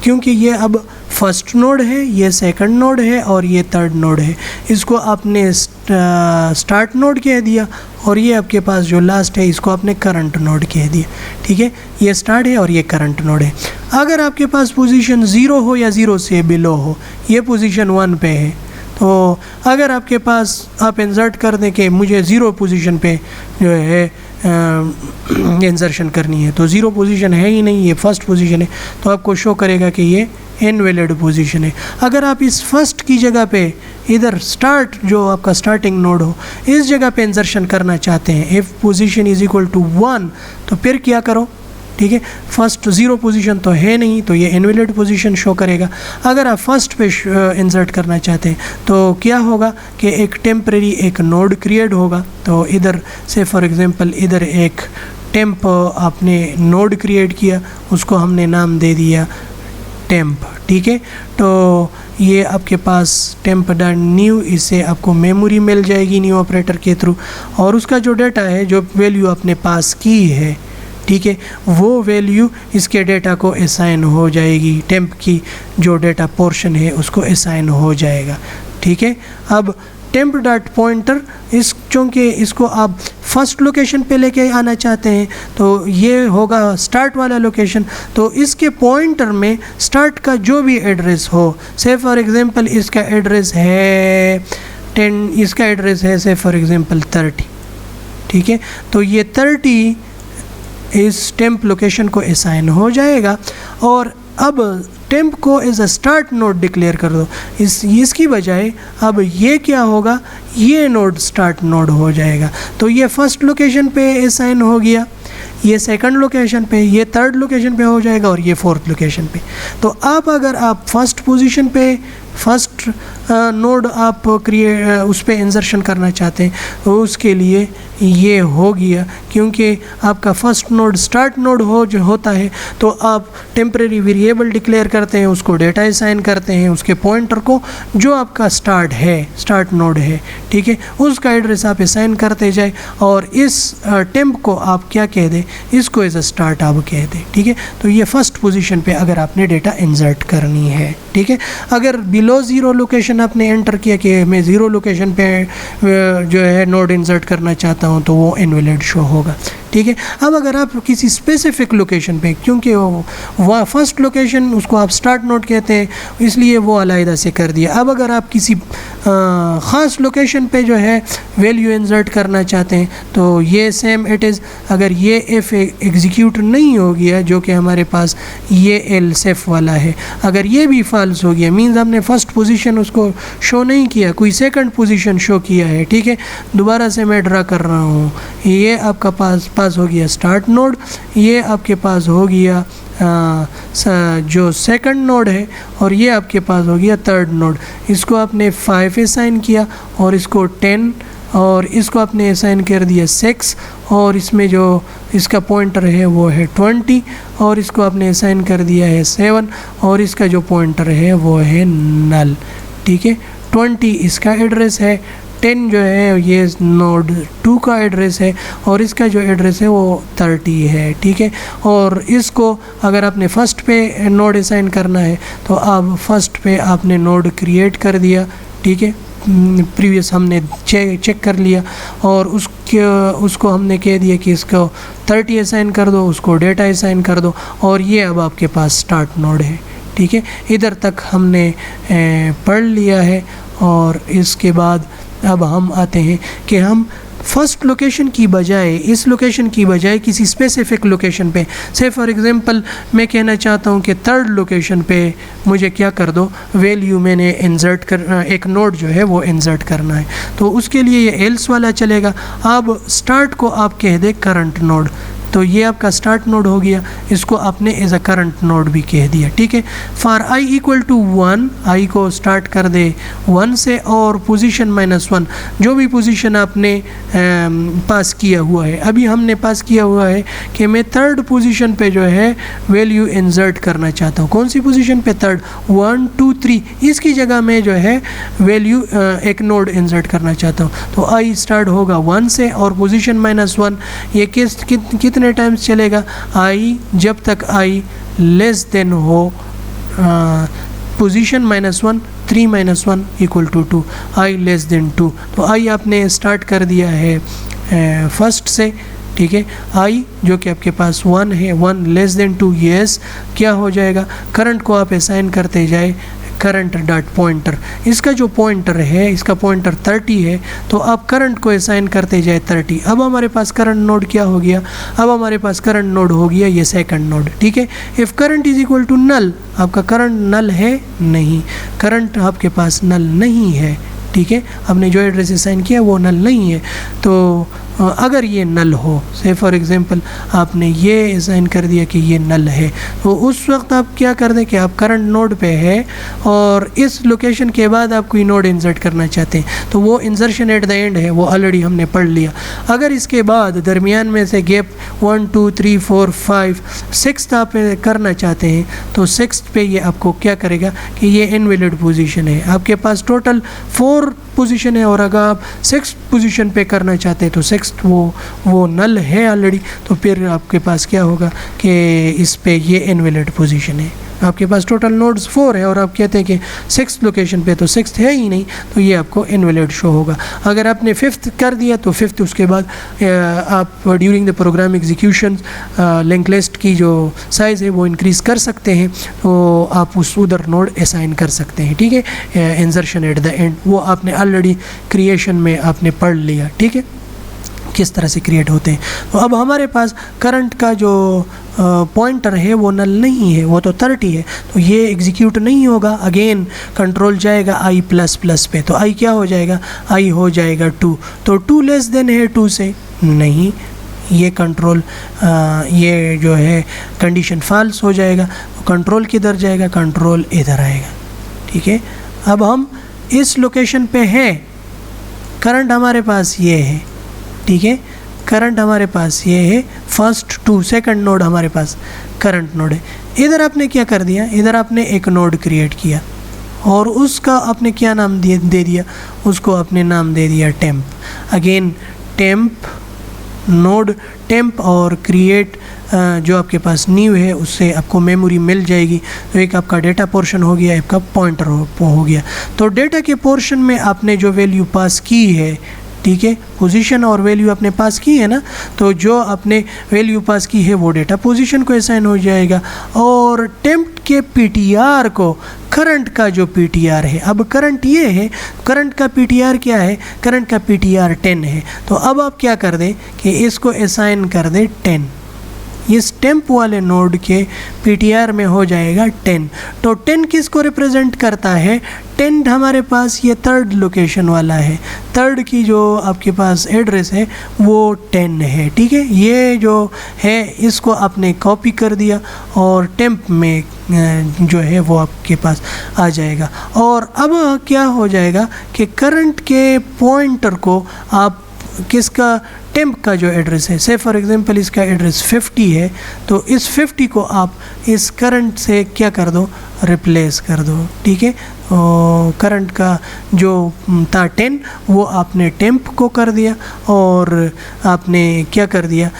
क्योंकि ये अब फर्स्ट नोड है, ये सेकंड नोड है और ये थर्ड नोड है, इसको आपने स्टार्ट नोड कह दिया, और ये आपके पास जो लास्ट है इसको आपने करंट नोड कह दिया, ठीक है। ये स्टार्ट है और ये करंट नोड है। अगर आपके पास पोजीशन 0 हो या 0 से बिलो हो, ये पोजीशन 1 पे है, तो अगर आपके पास आप इंसर्ट कर दें कि मुझे 0 पोजीशन पे जो है इंसर्शन करनी है, तो 0 पोजीशन है ही नहीं, ये फर्स्ट पोजीशन है, तो आपको शो करेगा कि ये इनवैलिड पोजीशन है। अगर आप इस फर्स्ट की जगह पे इधर स्टार्ट जो आपका स्टार्टिंग नोड हो इस जगह पे इंसर्शन करना चाहते हैं, if position is equal to 1, तो फिर क्या करो, ठीक है, फर्स्ट 0 पोजीशन तो है नहीं, तो ये इनवैलिड पोजीशन शो करेगा। अगर आप फर्स्ट पे इंसर्ट करना चाहते हैं तो क्या होगा कि एक टेम्परेरी एक नोड क्रिएट होगा, तो इधर से फॉर एग्जांपल इधर एक टेम्प आपने नोड क्रिएट किया, उसको हमने नाम दे दिया टेम्प, ठीक है। तो ये आपके पास टेम्प डॉट न्यू, इससे आपको मेमोरी मिल जाएगी न्यू ऑपरेटर के थ्रू, और उसका जो डेटा है, जो वैल्यू आपने पास की है, ठीक है, वो वैल्यू इसके डेटा को असाइन हो जाएगी, टेम्प की जो डेटा पोर्शन है उसको असाइन हो जाएगा, ठीक है। अब टेम्प डॉट पॉइंटर, इस चूँकि इसको आप फर्स्ट लोकेशन पे लेके आना चाहते हैं तो ये होगा स्टार्ट वाला लोकेशन, तो इसके पॉइंटर में स्टार्ट का जो भी एड्रेस हो, से फॉर एग्जांपल इसका एड्रेस है 10, इसका एड्रेस है से फॉर एग्जांपल 30, ठीक है, तो ये 30 इस टेम्प लोकेशन को असाइन हो जाएगा। और अब टेम्प को as a start node declare कर दो, इसकी बजाय अब ये क्या होगा, ये नोड स्टार्ट नोड हो जाएगा। तो ये फर्स्ट लोकेशन पे असाइन हो गया, ये सेकंड लोकेशन पे, ये थर्ड लोकेशन पे हो जाएगा, और ये फोर्थ लोकेशन पे। तो अब अगर आप फर्स्ट पोजीशन पे फर्स्ट नोड आप उस पर इंसर्शन करना चाहते हैं तो उसके लिए ये हो गया, क्योंकि आपका फर्स्ट नोड स्टार्ट नोड जो होता है तो आप टेम्परेरी वेरिएबल डिक्लेयर करते हैं, उसको डेटा असाइन करते हैं, उसके पॉइंटर को जो आपका स्टार्ट नोड है, ठीक है, उसका एड्रेस आप असाइन करते जाए, और इस टेम्प को आप क्या कह दें, इसको एज अ स्टार्ट आप कह दें, ठीक है। तो ये फर्स्ट पोजीशन पे अगर आपने डेटा इंसर्ट करनी है, ठीक है। अगर बिलो ज़ीरो लोकेशन आपने एंटर किया कि मैं ज़ीरो लोकेशन पे जो है नोड इंसर्ट करना चाहता हूँ तो वो इनवैलिड शो होगा, ठीक है। अब अगर आप किसी स्पेसिफिक लोकेशन पे, क्योंकि वह फर्स्ट लोकेशन उसको आप स्टार्ट नोड कहते हैं इसलिए वो अलहदा से कर दिया। अब अगर आप किसी ख़ास लोकेशन पे जो है वैल्यू इंसर्ट करना चाहते हैं तो ये सेम इट इज़, अगर ये इफ़ एग्जीक्यूट नहीं हो गया जो कि हमारे पास ये एल्स इफ वाला है, अगर ये भी फॉल्स हो गया मीन्स हमने फर्स्ट पोजीशन उसको शो नहीं किया, कोई सेकंड पोजीशन शो किया है, ठीक है। दोबारा से मैं ड्रा कर रहा हूँ, ये आपका पास हो गया स्टार्ट नोड, ये आपके पास हो गया जो सेकंड नोड है, और ये आपके पास हो गया थर्ड नोड। इसको आपने 5 असाइन किया और इसको 10, और इसको आपने असाइन कर दिया 6, और इसमें जो इसका पॉइंटर है वो है 20, और इसको आपने असाइन कर दिया है 7, और इसका जो पॉइंटर है वो है नल, ठीक है। 20 इसका एड्रेस है, 10 जो है ये नोड 2 का एड्रेस है, और इसका जो एड्रेस है वो 30 है, ठीक है। और इसको अगर आपने फर्स्ट पे नोड असाइन करना है तो आप फर्स्ट पे आपने नोड क्रिएट कर दिया, ठीक है, प्रीवियस हमने चेक कर लिया, और उसको हमने कह दिया कि इसको 30 असाइन कर दो, उसको डेटा असाइन कर दो, और ये अब आपके पास स्टार्ट नोड है, ठीक है। इधर तक हमने पढ़ लिया है, और इसके बाद अब हम आते हैं कि हम फर्स्ट लोकेशन की बजाय, इस लोकेशन की बजाय किसी स्पेसिफिक लोकेशन पे, से फॉर एग्जांपल मैं कहना चाहता हूँ कि थर्ड लोकेशन पे मुझे क्या कर दो, वैल्यू मैंने इंसर्ट कर, एक नोड जो है वो इंसर्ट करना है, तो उसके लिए ये एल्स वाला चलेगा। अब स्टार्ट को आप कह दे करंट नोड, तो ये आपका स्टार्ट नोड हो गया, इसको आपने एज अ करंट नोड भी कह दिया, ठीक है। फॉर आई इक्वल टू 1, आई को स्टार्ट कर दे 1 से, और पोजीशन -1, जो भी पोजीशन आपने पास किया हुआ है, अभी हमने पास किया हुआ है कि मैं थर्ड पोजीशन पे जो है वैल्यू इंसर्ट करना चाहता हूँ। कौन सी पोजीशन पे? थर्ड, 1 2 3, इसकी जगह मैं जो है वैल्यू एक नोड इंसर्ट करना चाहता हूँ, तो आई स्टार्ट होगा 1 से, और पोजीशन -1 ये कितने टाइम्स चलेगा? आई जब तक आई लेस देन हो पोजीशन -1, 3 - 1 = 2, आई लेस देन 2, तो आई आपने स्टार्ट कर दिया है फर्स्ट से, ठीक है। आई जो कि आपके पास 1 है, 1 लेस देन 2, यस, क्या हो जाएगा? करंट को आप असाइन करते जाए करंट डॉट पॉइंटर, इसका जो पॉइंटर है, इसका पॉइंटर 30 है, तो आप करंट को असाइन करते जाए 30। अब हमारे पास करंट नोड क्या हो गया? अब हमारे पास करंट नोड हो गया ये सेकंड नोड, ठीक है। If current is equal to null, आपका करंट नल है? नहीं, करंट आपके पास नल नहीं है, ठीक है। आपने जो एड्रेस असाइन किया वो नल नहीं है, तो अगर ये नल हो, से फॉर एग्ज़ाम्पल आपने ये असाइन कर दिया कि ये नल है, तो उस वक्त आप क्या कर दें कि आप करंट नोड पे है और इस लोकेशन के बाद आप कोई नोड इंसर्ट करना चाहते हैं, तो वो इंसर्शन एट द एंड है, वो ऑलरेडी हमने पढ़ लिया। अगर इसके बाद दरमियान में से गैप 1 2 3 4 5 6 आप करना चाहते हैं, तो 6 पे ये आपको क्या करेगा कि ये इनवैलिड पोजीशन है। आपके पास टोटल 4 पोजीशन है और अगर आप 6 पोजीशन पे करना चाहते हैं तो 6 वो नल है ऑलरेडी, तो फिर आपके पास क्या होगा कि इस पे ये इनवैलिड पोजीशन है। आपके पास टोटल नोड्स 4 है और आप कहते हैं कि 6 लोकेशन पे तो 6 है ही नहीं, तो ये आपको इनवैलिड शो होगा। अगर आपने 5th कर दिया तो 5th उसके बाद आप during the program execution link list की जो साइज़ है वो इंक्रीज़ कर सकते हैं, तो आप उस उधर नोड असाइन कर सकते हैं। ठीक है, इंसर्शन एट द एंड वो आपने ऑलरेडी क्रिएशन में आपने पढ़ लिया। ठीक है, किस तरह से क्रिएट होते हैं। तो अब हमारे पास करंट का जो पॉइंटर है वो नल नहीं है, वो तो 30 है, तो ये एग्जीक्यूट नहीं होगा। अगेन कंट्रोल जाएगा i ++ पे, तो i क्या हो जाएगा, i हो जाएगा 2, तो 2 लेस देन है 2 से नहीं, ये कंट्रोल ये जो है कंडीशन फॉल्स हो जाएगा। कंट्रोल किधर जाएगा, कंट्रोल इधर आएगा। ठीक है, अब हम इस लोकेशन पे हैं, करंट हमारे पास ये है। ठीक है, करंट हमारे पास ये है, फर्स्ट टू सेकंड नोड हमारे पास करंट नोड है। इधर आपने क्या कर दिया, इधर आपने एक नोड क्रिएट किया और उसका आपने क्या नाम दे दिया, उसको आपने नाम दे दिया temp. Again temp node temp और क्रिएट जो आपके पास न्यू है उससे आपको मेमोरी मिल जाएगी। तो एक आपका डेटा पोर्शन हो गया, आपका पॉइंटर हो गया। तो डेटा के पोर्शन में आपने जो वैल्यू पास की है, ठीक है, पोजीशन और वैल्यू आपने पास की है ना, तो जो आपने वैल्यू पास की है वो डेटा पोजीशन को असाइन हो जाएगा और टेम्प के पीटीआर को करंट का जो पीटीआर है, अब करंट ये है, करंट का पीटीआर क्या है, करंट का पीटीआर 10 है। तो अब आप क्या कर दें कि इसको असाइन कर दें 10, इस टेम्प वाले नोड के पीटीआर में हो जाएगा 10। तो 10 किसको रिप्रेजेंट करता है, 10 हमारे पास ये थर्ड लोकेशन वाला है, थर्ड की जो आपके पास एड्रेस है वो 10 है। ठीक है, ये जो है इसको आपने कॉपी कर दिया और टेम्प में जो है वो आपके पास आ जाएगा। और अब क्या हो जाएगा कि करंट के पॉइंटर को आप किसका, टेम्प का जो एड्रेस है, से फॉर एग्जांपल इसका एड्रेस 50 है, तो इस 50 को आप इस करंट से क्या कर दो, रिप्लेस कर दो। ठीक है, करंट का जो था 10 वो आपने टेम्प को कर दिया और आपने क्या कर दिया,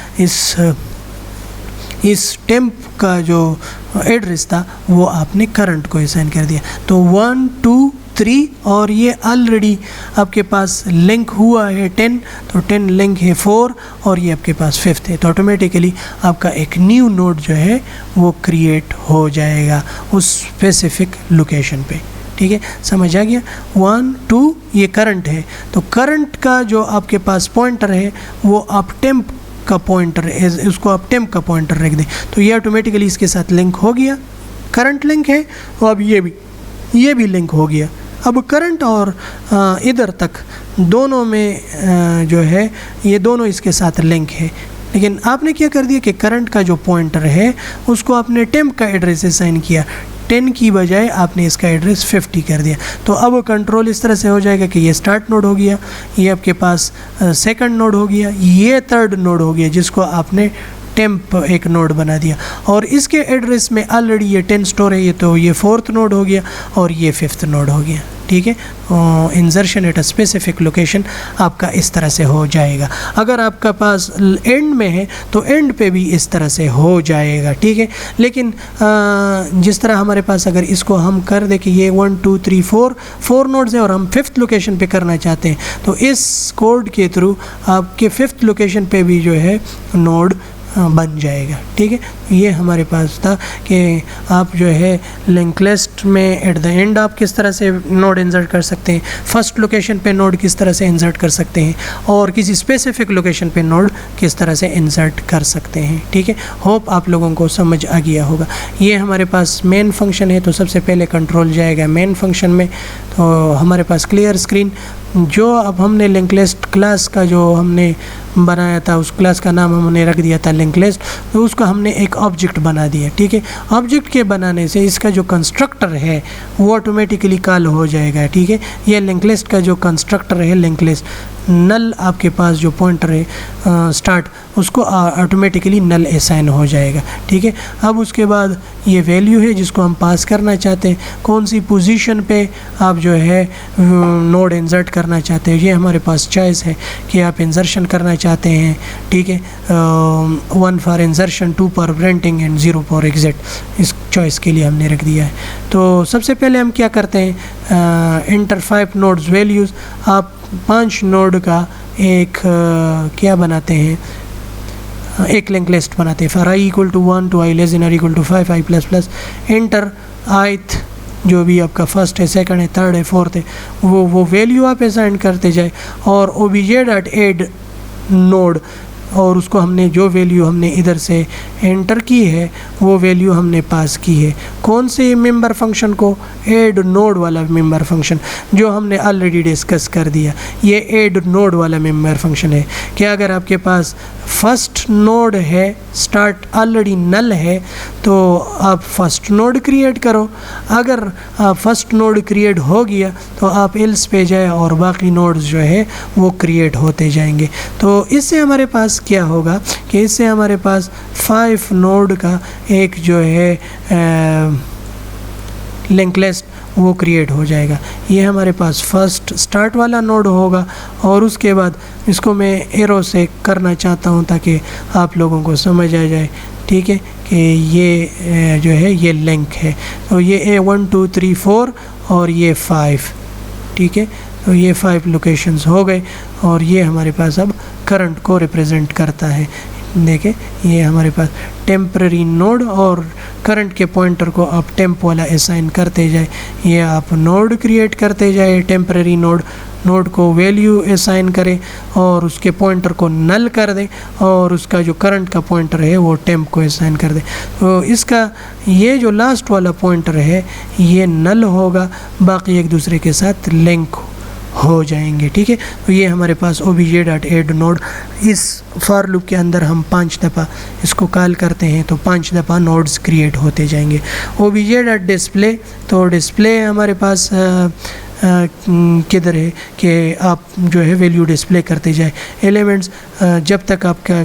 इस टेम्प का जो एड्रेस था वो आपने करंट को असाइन कर दिया। तो 1 2 3 और ये ऑलरेडी आपके पास लिंक हुआ है 10, तो 10 लिंक है 4 और ये आपके पास 5th है, तो ऑटोमेटिकली आपका एक न्यू नोड जो है वो क्रिएट हो जाएगा उस स्पेसिफिक लोकेशन पे। ठीक है, समझ आ गया। 1 2 ये करंट है, तो करंट का जो आपके पास पॉइंटर है वो आप टेम्प का पॉइंटर, उसको आप टेम्प का पॉइंटर रख दें, तो ये ऑटोमेटिकली इसके साथ लिंक हो गया, करंट लिंक है, और अब ये भी लिंक हो गया। अब करंट और इधर तक दोनों में जो है ये दोनों इसके साथ लिंक है, लेकिन आपने क्या कर दिया कि करंट का जो पॉइंटर है उसको आपने टेम्प का एड्रेस असाइन किया, 10 की बजाय आपने इसका एड्रेस 50 कर दिया। तो अब कंट्रोल इस तरह से हो जाएगा कि ये स्टार्ट नोड हो गया, ये आपके पास सेकंड नोड हो गया, ये थर्ड नोड हो गया जिसको आपने टेम्प एक नोड बना दिया, और इसके एड्रेस में ऑलरेडी ये 10 स्टोर है, ये तो ये 4th नोड हो गया और ये 5th नोड हो गया। ठीक है, insertion at a specific location आपका इस तरह से हो जाएगा। अगर आपका पास एंड में है तो एंड पे भी इस तरह से हो जाएगा। ठीक है, लेकिन जिस तरह हमारे पास अगर इसको हम कर दें कि ये 1 2 3 4 नोड्स हैं और हम 5th लोकेशन पे करना चाहते हैं, तो इस कोड के थ्रू आपके 5th लोकेशन पे भी जो है नोड बन जाएगा। ठीक है, ये हमारे पास था कि आप जो है लिंक लिस्ट में एट द एंड आप किस तरह से नोड इंसर्ट कर सकते हैं, फर्स्ट लोकेशन पे नोड किस तरह से इंसर्ट कर सकते हैं, और किसी स्पेसिफिक लोकेशन पे नोड किस तरह से इंसर्ट कर सकते हैं। ठीक है, होप आप लोगों को समझ आ गया होगा। ये हमारे पास मेन फंक्शन है, तो सबसे पहले कंट्रोल जाएगा मेन फंक्शन में, तो हमारे पास क्लियर स्क्रीन जो अब हमने लिंक लिस्ट क्लास का जो हमने बनाया था, उस क्लास का नाम हमने रख दिया था लिंक लिस्ट, तो उसको हमने एक ऑब्जेक्ट बना दिया, ठीक है। ऑब्जेक्ट के बनाने से इसका जो कंस्ट्रक्टर है वो ऑटोमेटिकली कॉल हो जाएगा, ठीक है। ये लिंक लिस्ट का जो कंस्ट्रक्टर है, लिंक लिस्ट नल आपके पास जो पॉइंटर है स्टार्ट, उसको ऑटोमेटिकली नल असाइन हो जाएगा, ठीक है। अब उसके बाद ये वैल्यू है जिसको हम पास करना चाहते हैं, कौन सी पोजीशन पे आप जो है नोड इंसर्ट करना चाहते हैं, ये हमारे पास चॉइस है कि आप इंसर्शन करना चाहते हैं, ठीक है। 1 for insertion, 2 for printing and 0 for exit, इस चॉइस के लिए हमने रख दिया है। तो सबसे पहले हम क्या करते हैं, इंटर 5 नोड्स वैल्यूज़, आप 5 नोड का एक क्या बनाते हैं, एक लिंक लिस्ट बनाते हैं। For i equal to 1 to i less than or equal to 5 i plus plus, enter ith जो भी आपका फर्स्ट है, सेकंड है, थर्ड है, फोर्थ है, वो वैल्यू आप असाइन करते जाए, और obj.add नोड, और उसको हमने जो वैल्यू हमने इधर से एंटर की है वो वैल्यू हमने पास की है। कौन से मेंबर फंक्शन को, ऐड नोड वाला मेंबर फंक्शन जो हमने ऑलरेडी डिस्कस कर दिया। ये ऐड नोड वाला मेंबर फंक्शन है कि अगर आपके पास फर्स्ट नोड है, स्टार्ट ऑलरेडी नल है, तो आप फर्स्ट नोड क्रिएट करो। अगर फर्स्ट नोड क्रिएट हो गया तो आप एल्स पे जाए और बाकी नोड्स जो है वो क्रिएट होते जाएंगे। तो इससे हमारे पास क्या होगा कि इससे हमारे पास 5 नोड का एक जो है लिंक लिस्ट वो क्रिएट हो जाएगा। ये हमारे पास फर्स्ट स्टार्ट वाला नोड होगा, और उसके बाद इसको मैं एरो से करना चाहता हूँ ताकि आप लोगों को समझ आ जाए, ठीक है, कि ये जो है ये लिंक है। तो ये 1 2 3 4 और ये 5, ठीक है। तो ये 5 लोकेशंस हो गए, और ये हमारे पास अब करंट को रिप्रेजेंट करता है। देखें, ये हमारे पास टेम्पररी नोड, और करंट के पॉइंटर को आप टेम्प वाला असाइन करते जाए। ये आप नोड क्रिएट करते जाए, टेम्पररी नोड को वैल्यू असाइन करें और उसके पॉइंटर को नल कर दें, और उसका जो करंट का पॉइंटर है वो टेम्प को असाइन कर दें। तो इसका ये जो लास्ट वाला पॉइंटर है ये नल होगा, बाकी एक दूसरे के साथ लिंक हो जाएंगे, ठीक है। तो ये हमारे पास obj.add नोड, इस फॉर लूप के अंदर हम 5 दफ़ा इसको कॉल करते हैं तो 5 दफ़ा नोड्स क्रिएट होते जाएंगे। obj.display, तो डिस्प्ले हमारे पास किधर है कि आप जो है वैल्यू डिस्प्ले करते जाए। एलिमेंट्स जब तक आपका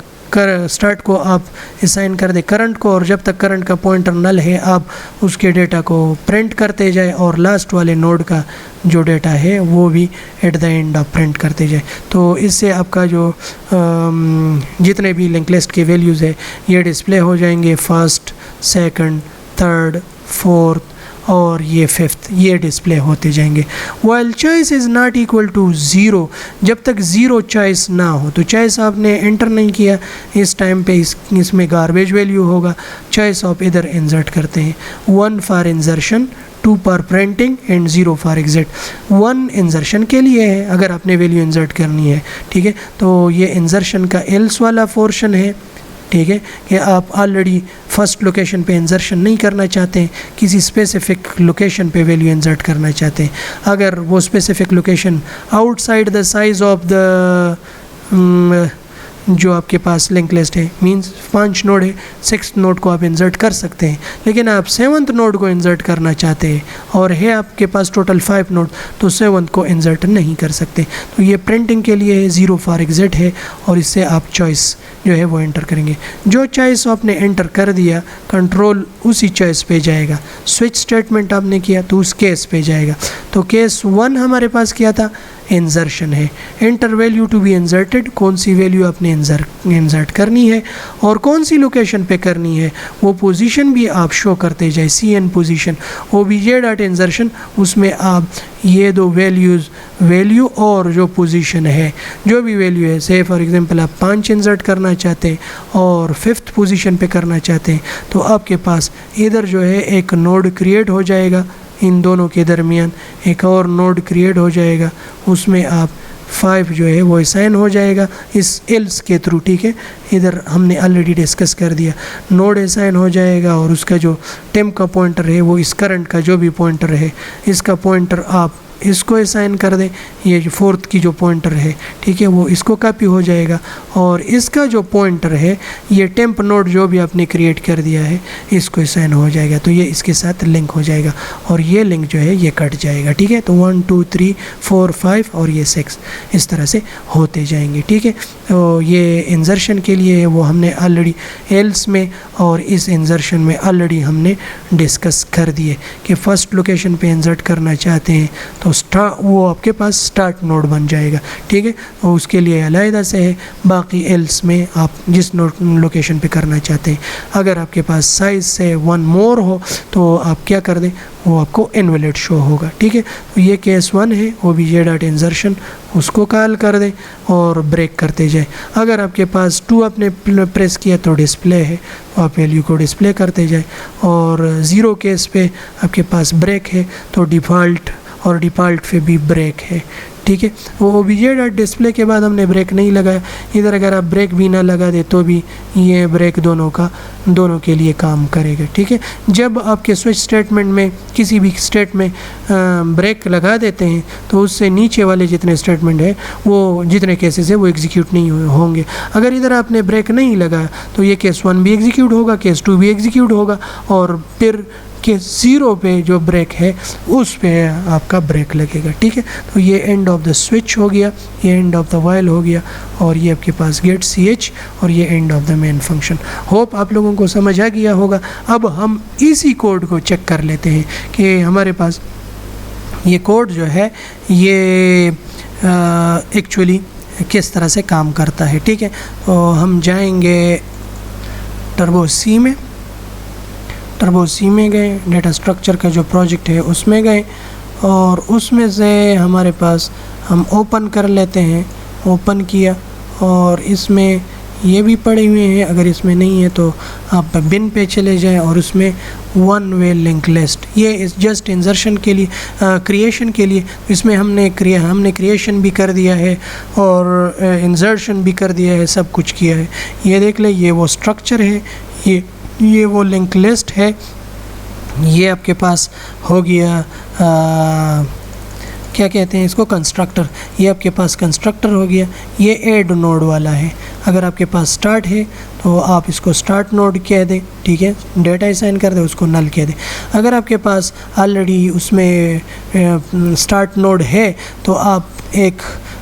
स्टार्ट को आप असाइन कर दे करंट को, और जब तक करंट का पॉइंटर नल है आप उसके डेटा को प्रिंट करते जाए, और लास्ट वाले नोड का जो डेटा है वो भी एट द एंड आप प्रिंट करते जाए। तो इससे आपका जो जितने भी लिंक लिस्ट के वैल्यूज़ है ये डिस्प्ले हो जाएंगे, फर्स्ट, सेकंड, थर्ड, फोर्थ और ये 5th, ये डिस्प्ले होते जाएंगे। While choice is not equal to 0, जब तक 0 चॉइस ना हो, तो चॉइस आपने एंटर नहीं किया इस टाइम पे, इसमें गार्बेज वैल्यू होगा। चॉइस आप इधर इंसर्ट करते हैं, 1 for insertion, 2 for printing and 0 for exit. 1 insertion के लिए है अगर आपने वैल्यू इंसर्ट करनी है, ठीक है। तो ये इंसर्शन का एल्स वाला पोर्शन है, ठीक है, कि आप ऑलरेडी फर्स्ट लोकेशन पे इंसर्शन नहीं करना चाहते हैं, किसी स्पेसिफिक लोकेशन पे वैल्यू इंसर्ट करना चाहते हैं। अगर वो specific location outside the size of the जो आपके पास लिंक लिस्ट है, मींस 5 नोड है, 6th नोड को आप इंसर्ट कर सकते हैं, लेकिन आप 7th नोड को इंसर्ट करना चाहते हैं और है आपके पास टोटल 5 नोड, तो 7th को इंसर्ट नहीं कर सकते। तो ये प्रिंटिंग के लिए है, 0 फॉर एग्जिट है, और इससे आप चॉइस जो है वो एंटर करेंगे। जो चॉइस आपने एंटर कर दिया, कंट्रोल उसी चॉइस पे जाएगा। स्विच स्टेटमेंट आपने किया तो उस केस पे जाएगा। तो केस 1 हमारे पास क्या था, इंसर्शन है। Enter value to be inserted, कौन सी वैल्यू आपने इंसर्ट करनी है और कौन सी लोकेशन पे करनी है, वो पोजीशन भी आप शो करते जाए। CN पोजीशन, obj.insertion, उसमें आप ये 2 वैल्यूज़, वैल्यू और जो पोजीशन है, जो भी वैल्यू है, से फॉर एग्जांपल आप 5 इंसर्ट करना चाहते हैं और 5th पोजीशन पे करना चाहते हैं, तो आपके पास इधर जो है एक नोड क्रिएट हो जाएगा, इन दोनों के दरमियान एक और नोड क्रिएट हो जाएगा, उसमें आप 5 जो है वो असाइन हो जाएगा इस एल्स के थ्रू, ठीक है। इधर हमने ऑलरेडी डिस्कस कर दिया, नोड असाइन हो जाएगा और उसका जो टेम्प का पॉइंटर है वो इस करंट का जो भी पॉइंटर है, इसका पॉइंटर आप इसको असाइन कर दें, ये जो फोर्थ की जो पॉइंटर है, ठीक है, वो इसको कॉपी हो जाएगा, और इसका जो पॉइंटर है ये टेम्प नोड जो भी आपने क्रिएट कर दिया है इसको असाइन हो जाएगा, तो ये इसके साथ लिंक हो जाएगा और ये लिंक जो है ये कट जाएगा, ठीक है। तो 1 2 3 4 5 और ये 6 इस तरह से होते जाएंगे, ठीक है। तो ये इंसर्शन के लिए वो हमने ऑलरेडी एल्स में और इस इंसर्शन में ऑलरेडी हमने डिस्कस कर दिए कि फर्स्ट लोकेशन पे इंसर्ट करना चाहते हैं तो वो आपके पास स्टार्ट नोड बन जाएगा, ठीक है। और उसके लिए अलहदा से है, बाकी एल्स में आप जिस लोकेशन पे करना चाहते हैं। अगर आपके पास साइज से 1 मोर हो तो आप क्या कर दें, वो आपको इनवैलिड शो होगा, ठीक है। तो ये केस 1 है, obj डॉट इंसर्शन उसको कॉल कर दें और ब्रेक करते जाए। अगर आपके पास 2 आपने प्रेस किया तो डिस्प्ले है, तो आप वैल्यू को डिस्प्ले करते जाए, और 0 केस पे आपके पास ब्रेक है तो डिफ़ॉल्ट और डिफ़ॉल्ट पे भी ब्रेक है, ठीक है। वो obj डॉट डिस्प्ले के बाद हमने ब्रेक नहीं लगाया, इधर अगर आप ब्रेक भी ना लगा दे तो भी ये ब्रेक दोनों के लिए काम करेगा, ठीक है। जब आपके स्विच स्टेटमेंट में किसी भी स्टेट में ब्रेक लगा देते हैं तो उससे नीचे वाले जितने स्टेटमेंट है वो जितने केसेस है वो एग्जीक्यूट नहीं होंगे। अगर इधर आपने ब्रेक नहीं लगाया तो ये केस 1 भी एग्जीक्यूट होगा, केस 2 भी एग्जीक्यूट होगा, और फिर के 0 पे जो ब्रेक है उस पे आपका ब्रेक लगेगा, ठीक है। तो ये एंड ऑफ द स्विच हो गया, ये एंड ऑफ द वाइल हो गया, और ये आपके पास गेट ch और ये end of the main function. Hope आप लोगों को समझ आ गया होगा। अब हम इसी कोड को चेक कर लेते हैं कि हमारे पास ये कोड जो है ये एक्चुअली किस तरह से काम करता है, ठीक है। तो हम जाएंगे टर्बो सी में गए, डेटा स्ट्रक्चर का जो प्रोजेक्ट है उसमें गए, और उसमें से हमारे पास हम ओपन कर लेते हैं, ओपन किया, और इसमें ये भी पड़े हुए हैं। अगर इसमें नहीं है तो आप बिन पे चले जाएं और उसमें 1 वे लिंक लिस्ट, ये इस जस्ट इंसर्शन के लिए क्रिएशन के लिए इसमें हमने क्रिएशन भी कर दिया है और इंसर्शन भी कर दिया है, सब कुछ किया है। ये देख ले, ये वो स्ट्रक्चर है, ये वो लिंक लिस्ट है, ये आपके पास हो गया क्या कहते हैं इसको, कंस्ट्रक्टर। ये आपके पास कंस्ट्रक्टर हो गया। ये ऐड नोड वाला है। अगर आपके पास स्टार्ट है तो आप इसको स्टार्ट नोड कह दें, ठीक है, डेटा असाइन कर दें, उसको नल कह दें। अगर आपके पास ऑलरेडी उसमें स्टार्ट नोड है तो आप एक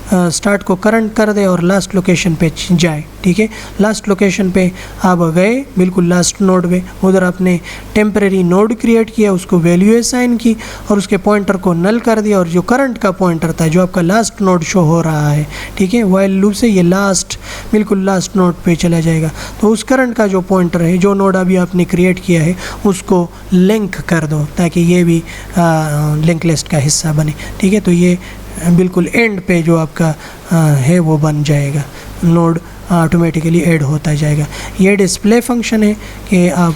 स्टार्ट को करंट कर दे और लास्ट लोकेशन पे जाए, ठीक है। लास्ट लोकेशन पे आप गए, बिल्कुल लास्ट नोड पे, उधर आपने टेम्परेरी नोड क्रिएट किया, उसको वैल्यू असाइन की और उसके पॉइंटर को नल कर दिया, और जो करंट का पॉइंटर था जो आपका लास्ट नोड शो हो रहा है, ठीक है, वाइल लूप से ये बिल्कुल लास्ट नोड पे चला जाएगा। तो उस करंट का जो पॉइंटर है, जो नोड अभी आपने क्रिएट किया है, उसको लिंक कर दो ताकि ये भी लिंक लिस्ट का हिस्सा बने, ठीक है। तो ये बिल्कुल एंड पे जो आपका है वो बन जाएगा, नोड ऑटोमेटिकली ऐड होता जाएगा। ये डिस्प्ले फंक्शन है कि आप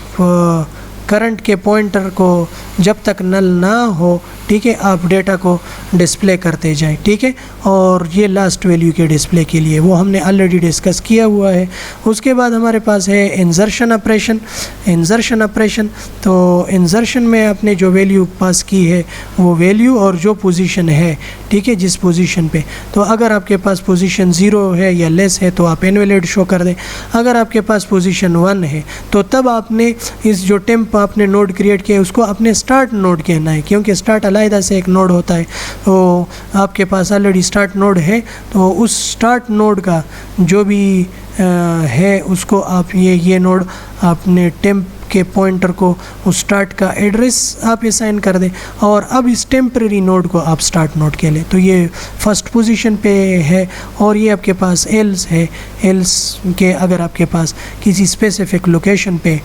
करंट के पॉइंटर को जब तक नल ना हो, ठीक है, आप डेटा को डिस्प्ले करते जाएं, ठीक है। और ये लास्ट वैल्यू के डिस्प्ले के लिए वो हमने ऑलरेडी डिस्कस किया हुआ है। उसके बाद हमारे पास है इंसर्शन ऑपरेशन। तो इंसर्शन में आपने जो वैल्यू पास की है वो वैल्यू और जो पोजीशन है, ठीक है, जिस पोजीशन पे, तो अगर आपके पास पोजीशन 0 है या लेस है तो आप इनवैलिड शो कर दें। अगर आपके पास पोजीशन 1 है तो तब आपने इस जो टेम्प आपने नोड क्रिएट किया है उसको अपने स्टार्ट नोड कहना है, क्योंकि स्टार्ट अलहदा से एक नोड होता है। तो आपके पास ऑलरेडी स्टार्ट नोड है तो उस स्टार्ट नोड का जो भी है उसको आप ये नोड आपने टेम्प के पॉइंटर को उस स्टार्ट का एड्रेस आप असाइन कर दें, और अब इस टेम्परेरी नोड को आप स्टार्ट नोड कह लें। तो ये फर्स्ट पोजीशन पे है, और ये आपके पास एल्स है। एल्स के अगर आपके पास किसी स्पेसिफिक लोकेशन पे,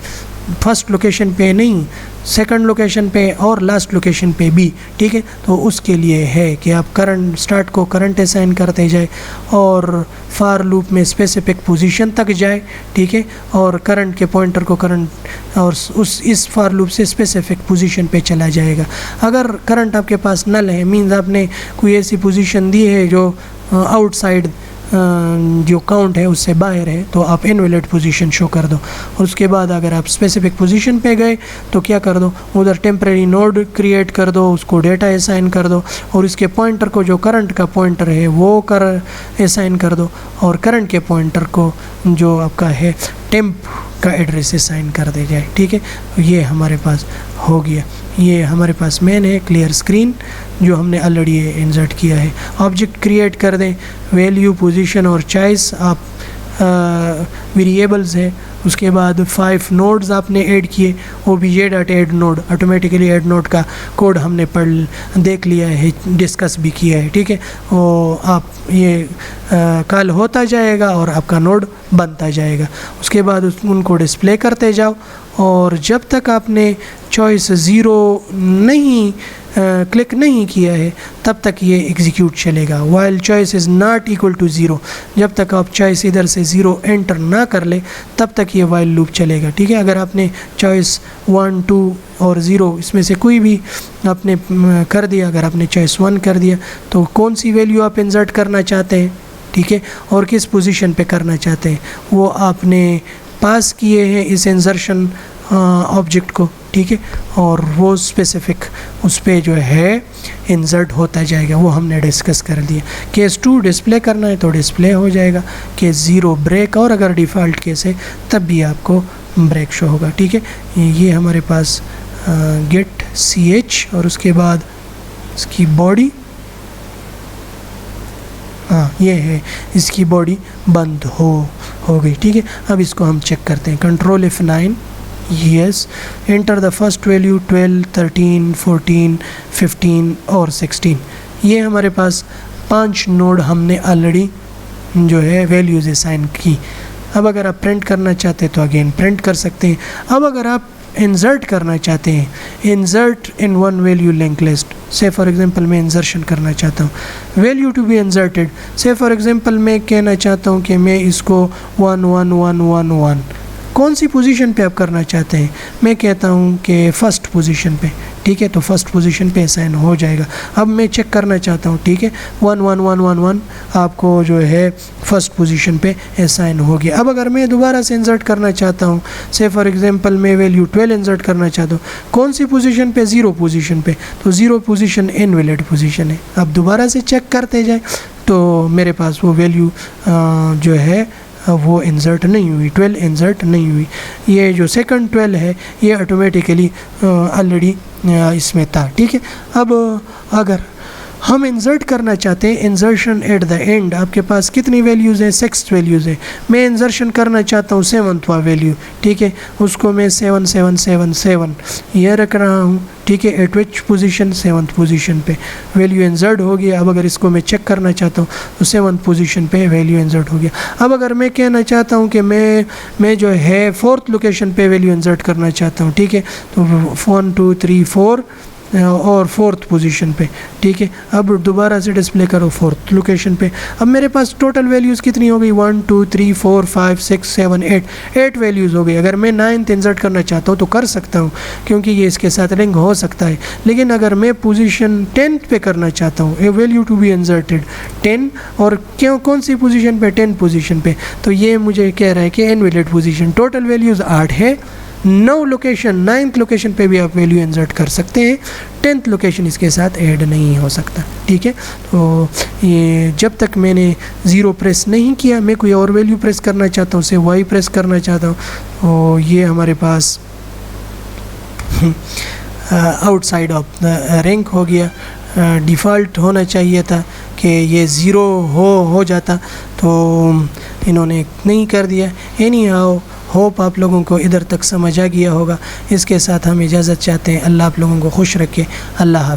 फर्स्ट लोकेशन पे नहीं, सेकंड लोकेशन पे और लास्ट लोकेशन पे भी, ठीक है, तो उसके लिए है कि आप करंट स्टार्ट को करंट असाइन करते जाए और फार लूप में स्पेसिफिक पोजीशन तक जाए, ठीक है, और करंट के पॉइंटर को करंट और इस फार लूप से स्पेसिफिक पोजीशन पे चला जाएगा। अगर करंट आपके पास नल है, मीन्स आपने कोई ऐसी पोजीशन दी है जो आउटसाइड जो काउंट है उससे बाहर है तो आप इनवैलिड पोजीशन शो कर दो। और उसके बाद अगर आप स्पेसिफिक पोजीशन पे गए तो क्या कर दो, उधर टेम्परेरी नोड क्रिएट कर दो, उसको डेटा असाइन कर दो और इसके पॉइंटर को जो करंट का पॉइंटर है वो असाइन कर दो और करंट के पॉइंटर को जो आपका है टेम्प का एड्रेस असाइन कर दे जाए। ठीक है, ये हमारे पास हो गया। ये हमारे पास मेन है क्लियर स्क्रीन जो हमने ऑलरेडी इंसर्ट किया है। ऑब्जेक्ट क्रिएट कर दें, वैल्यू, पोजीशन और चॉइस आप वेरिएबल्स है। उसके बाद 5 नोड्स आपने ऐड किए, obj.add node, automatically add node का कोड हमने देख लिया है, डिस्कस भी किया है। ठीक है, वो आप ये कॉल होता जाएगा और आपका नोड बनता जाएगा। उसके बाद उनको डिस्प्ले करते जाओ और जब तक आपने चॉइस 0 नहीं क्लिक नहीं किया है तब तक ये एग्जीक्यूट चलेगा। While choice is not equal to 0, जब तक आप चॉइस इधर से 0 एंटर ना कर ले तब तक ये वाइल लूप चलेगा। ठीक है, अगर आपने चॉइस 1, 2 और 0 इसमें से कोई भी आपने कर दिया, अगर आपने चॉइस 1 कर दिया तो कौन सी वैल्यू आप इंसर्ट करना चाहते हैं, ठीक है, और किस पोजीशन पे करना चाहते हैं वो आपने पास किए हैं इस इंसर्शन ऑब्जेक्ट को। ठीक है, और वो स्पेसिफिक उस पे जो है इंसर्ट होता जाएगा, वो हमने डिस्कस कर दिया। केस 2 डिस्प्ले करना है तो डिस्प्ले हो जाएगा, केस 0 ब्रेक, और अगर डिफ़ॉल्ट केस है तब भी आपको ब्रेक शो होगा। ठीक है, ये हमारे पास गेट ch और उसके बाद इसकी बॉडी, हाँ ये है, इसकी बॉडी बंद हो गई। ठीक है, अब इसको हम चेक करते हैं। Control F9, yes, enter the first value 12, 13, 14, 15 और 16। ये हमारे पास 5 नोड हमने ऑलरेडी जो है वैल्यूज़ असाइन की। अब अगर आप प्रिंट करना चाहते हैं तो अगेन प्रिंट कर सकते हैं। अब अगर आप इंसर्ट करना चाहते हैं, insert in one value link list, से फॉर एग्जांपल मैं इंसर्शन करना चाहता हूँ, वैल्यू टू बी इंसर्टेड, से फॉर एग्जांपल मैं कहना चाहता हूँ कि मैं इसको 1 1 1 1 1, कौन सी पोजीशन पे आप करना चाहते हैं, मैं कहता हूँ कि फ़र्स्ट पोजीशन पे। ठीक है, तो फर्स्ट पोजीशन पे असाइन हो जाएगा। अब मैं चेक करना चाहता हूँ, ठीक है, 1 1 1 1 1 आपको जो है फर्स्ट पोजीशन पे असाइन हो गया। अब अगर मैं दोबारा से इंसर्ट करना चाहता हूँ, से फॉर एग्जांपल मैं वैल्यू 12 इंसर्ट करना चाहता हूँ, कौन सी पोजीशन पे, 0 पोजीशन पे, तो 0 पोजीशन इनवैलिड पोजीशन है। अब दोबारा से चेक करते जाए तो मेरे पास वो वैल्यू जो है वो इंसर्ट नहीं हुई, 12 इंसर्ट नहीं हुई। ये जो सेकंड 12 है ये ऑटोमेटिकली ऑलरेडी इसमें था। ठीक है, अब अगर हम इंसर्ट करना चाहते हैं, इंसर्शन एट द एंड, आपके पास कितनी वैल्यूज़ हैं, 6 वैल्यूज़ हैं। मैं इंसर्शन करना चाहता हूँ 7वां वैल्यू, ठीक है, उसको मैं 7 7 7 7 ये रख रहा हूँ। ठीक है, eight which position, 7th position पे वैल्यू इंसर्ट हो गया। अब अगर इसको मैं चेक करना चाहता हूँ तो 7th पोजीशन पे वैल्यू इंसर्ट हो गया। अब अगर मैं कहना चाहता हूँ कि मैं जो है 4th लोकेशन पे वैल्यू इंसर्ट करना चाहता हूँ, ठीक है, तो 1 2 3 4 और 4th पोजीशन पे। ठीक है, अब दोबारा से डिस्प्ले करो 4th लोकेशन पे। अब मेरे पास टोटल वैल्यूज़ कितनी हो गई, 1 2 3 4 5 6 7 8 वैल्यूज़ हो गई। अगर मैं 9th इंसर्ट करना चाहता हूँ तो कर सकता हूँ क्योंकि ये इसके साथ लिंक हो सकता है। लेकिन अगर मैं पोजीशन 10th पे करना चाहता हूँ, ए वैल्यू टू बी इंसर्टेड 10, और कौन सी पोजीशन पे, 10 पोजीशन पे, तो ये मुझे कह रहा है कि इनवैलिड पोजीशन। टोटल वैल्यूज़ 8 है, 9 लोकेशन, 9th लोकेशन पे भी आप वैल्यू इंसर्ट कर सकते हैं, 10th लोकेशन इसके साथ ऐड नहीं हो सकता। ठीक है, तो ये जब तक मैंने 0 प्रेस नहीं किया, मैं कोई और वैल्यू प्रेस करना चाहता हूँ, से y प्रेस करना चाहता हूँ, तो ये हमारे पास आउटसाइड ऑफ द रैंक हो गया। डिफ़ॉल्ट होना चाहिए था कि ये 0 हो जाता, तो इन्होंने नहीं कर दिया। एनी हाउ, होप आप लोगों को इधर तक समझ आ गया होगा। इसके साथ हम इजाज़त चाहते हैं। अल्लाह आप लोगों को खुश रखे। अल्लाह हाफ़िज़।